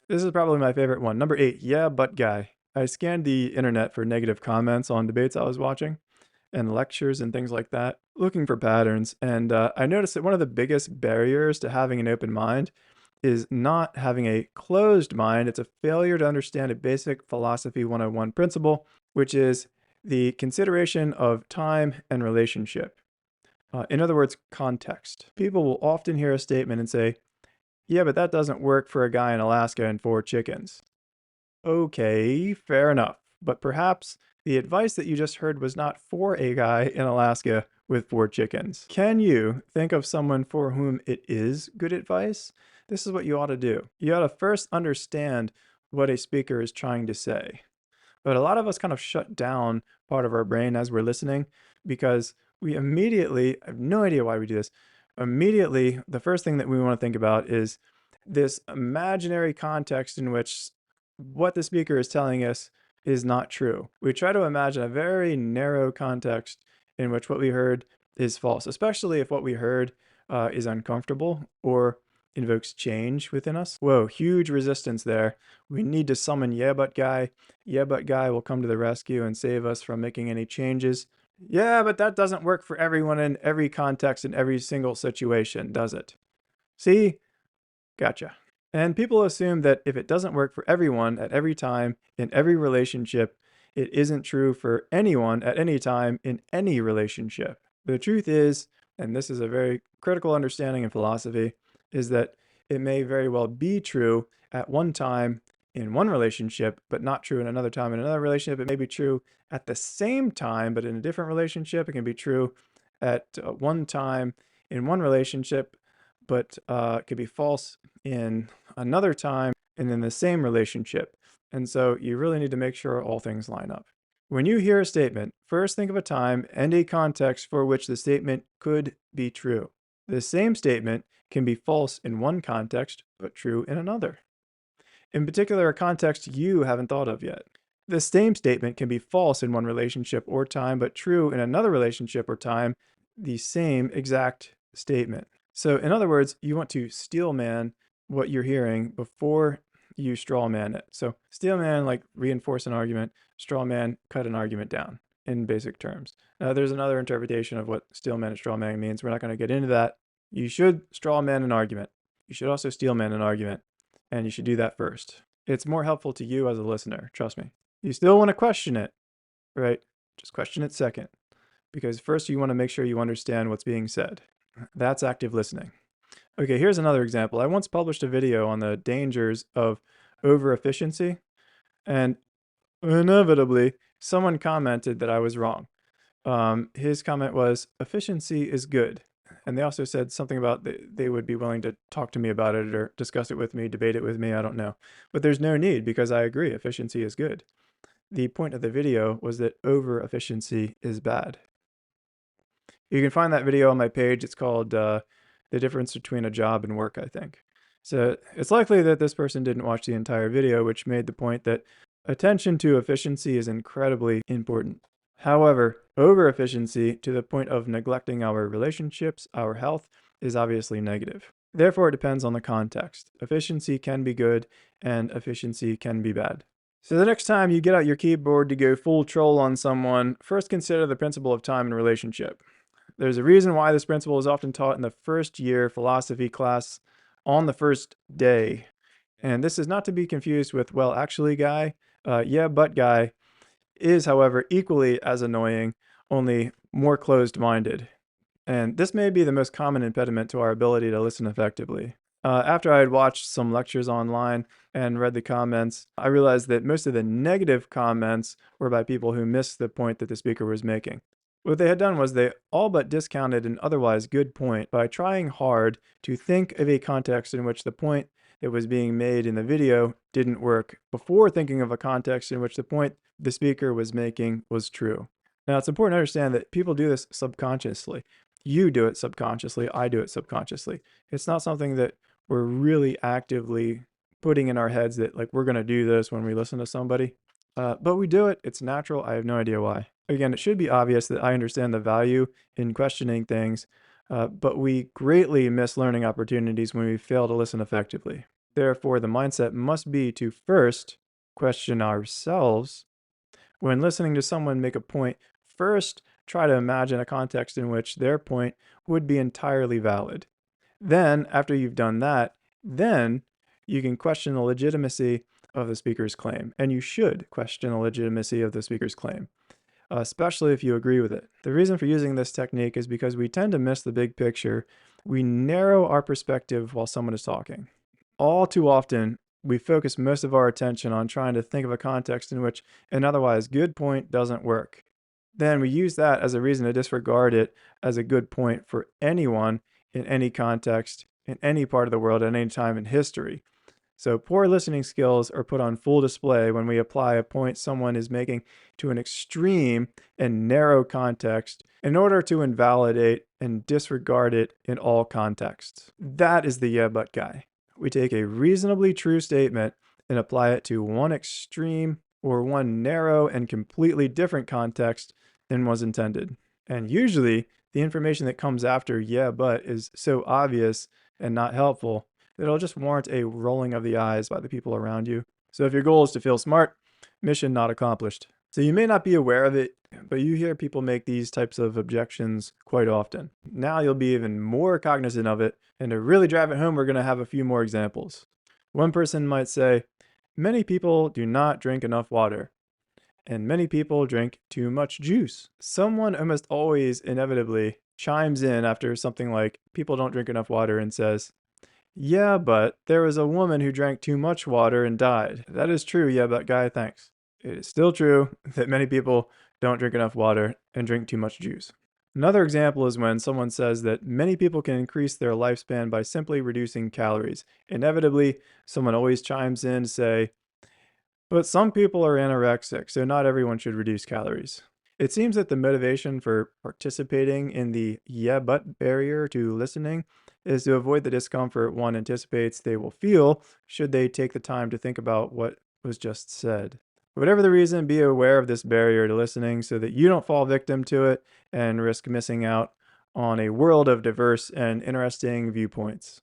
This is probably my favorite one. Number 8, yeah, but guy. I scanned the internet for negative comments on debates I was watching and lectures and things like that, looking for patterns. And I noticed that one of the biggest barriers to having an open mind is not having a closed mind. It's a failure to understand a basic philosophy 101 principle, which is the consideration of time and relationship. In other words, context. People will often hear a statement and say, yeah, but that doesn't work for a guy in Alaska and 4 chickens. Okay, fair enough. But perhaps the advice that you just heard was not for a guy in Alaska with 4 chickens. Can you think of someone for whom it is good advice? This is what you ought to do. You ought to first understand what a speaker is trying to say. But a lot of us kind of shut down part of our brain as we're listening because we immediately, I have no idea why we do this, immediately, the first thing that we want to think about is this imaginary context in which what the speaker is telling us is not true. We try to imagine a very narrow context in which what we heard is false, especially if what we heard is uncomfortable or invokes change within us. Whoa, huge resistance there. We need to summon Yeah But Guy. Yeah But Guy will come to the rescue and save us from making any changes. Yeah, but that doesn't work for everyone in every context in every single situation, does it? See? Gotcha. And people assume that if it doesn't work for everyone at every time in every relationship, it isn't true for anyone at any time in any relationship. The truth is, and this is a very critical understanding in philosophy, is that it may very well be true at one time in one relationship, but not true in another time in another relationship. It may be true at the same time, but in a different relationship. It can be true at one time in one relationship, but it could be false in another time and in the same relationship. And so you really need to make sure all things line up. When you hear a statement, first think of a time and a context for which the statement could be true. The same statement can be false in one context, but true in another. In particular, a context you haven't thought of yet. The same statement can be false in one relationship or time, but true in another relationship or time, the same exact statement. So in other words, you want to steel man what you're hearing before you straw man it. So steel man, like reinforce an argument, straw man, cut an argument down in basic terms. There's another interpretation of what steel man and straw man means. We're not going to get into that. You should straw man an argument. You should also steel man an argument. And you should do that first. It's more helpful to you as a listener, trust me. You still want to question it, right? Just question it second. Because first you want to make sure you understand what's being said. That's active listening. Okay, here's another example. I once published a video on the dangers of over-efficiency, and inevitably, someone commented that I was wrong. His comment was, efficiency is good. And they also said something about they would be willing to talk to me about it or discuss it with me, debate it with me, I don't know. But there's no need because I agree, efficiency is good. The point of the video was that over-efficiency is bad. You can find that video on my page. It's called The Difference Between a Job and Work, I think. So it's likely that this person didn't watch the entire video, which made the point that attention to efficiency is incredibly important. However, over-efficiency to the point of neglecting our relationships, our health, is obviously negative. Therefore, it depends on the context. Efficiency can be good and efficiency can be bad. So the next time you get out your keyboard to go full troll on someone, first consider the principle of time and relationship. There's a reason why this principle is often taught in the first year philosophy class on the first day. And this is not to be confused with, well, actually, guy, yeah, but guy is, however, equally as annoying, only more closed-minded. And this may be the most common impediment to our ability to listen effectively. After I had watched some lectures online and read the comments, I realized that most of the negative comments were by people who missed the point that the speaker was making. What they had done was they all but discounted an otherwise good point by trying hard to think of a context in which the point that was being made in the video didn't work before thinking of a context in which the point the speaker was making was true. Now, it's important to understand that people do this subconsciously. You do it subconsciously, I do it subconsciously. It's not something that we're really actively putting in our heads that like we're going to do this when we listen to somebody. But we do it. It's natural. I have no idea why. Again, it should be obvious that I understand the value in questioning things, but we greatly miss learning opportunities when we fail to listen effectively. Therefore, the mindset must be to first question ourselves. When listening to someone make a point, first try to imagine a context in which their point would be entirely valid. Then, after you've done that, then you can question the legitimacy of the speaker's claim. And you should question the legitimacy of the speaker's claim, especially if you agree with it. The reason for using this technique is because we tend to miss the big picture. We narrow our perspective while someone is talking. All too often, we focus most of our attention on trying to think of a context in which an otherwise good point doesn't work. Then we use that as a reason to disregard it as a good point for anyone in any context, in any part of the world, at any time in history. So poor listening skills are put on full display when we apply a point someone is making to an extreme and narrow context in order to invalidate and disregard it in all contexts. That is the yeah but guy. We take a reasonably true statement and apply it to one extreme or one narrow and completely different context than was intended. And usually, the information that comes after yeah but is so obvious and not helpful that it'll just warrant a rolling of the eyes by the people around you. So if your goal is to feel smart, mission not accomplished. So you may not be aware of it, but you hear people make these types of objections quite often. Now you'll be even more cognizant of it, and to really drive it home, we're going to have a few more examples. One person might say, many people do not drink enough water, and many people drink too much juice. Someone almost always inevitably chimes in after something like, people don't drink enough water, and says, yeah, but there was a woman who drank too much water and died. That is true, yeah, but guy, thanks. It is still true that many people don't drink enough water and drink too much juice. Another example is when someone says that many people can increase their lifespan by simply reducing calories. Inevitably, someone always chimes in to say, but some people are anorexic, so not everyone should reduce calories. It seems that the motivation for participating in the yeah but barrier to listening is to avoid the discomfort one anticipates they will feel should they take the time to think about what was just said. Whatever the reason, be aware of this barrier to listening so that you don't fall victim to it and risk missing out on a world of diverse and interesting viewpoints.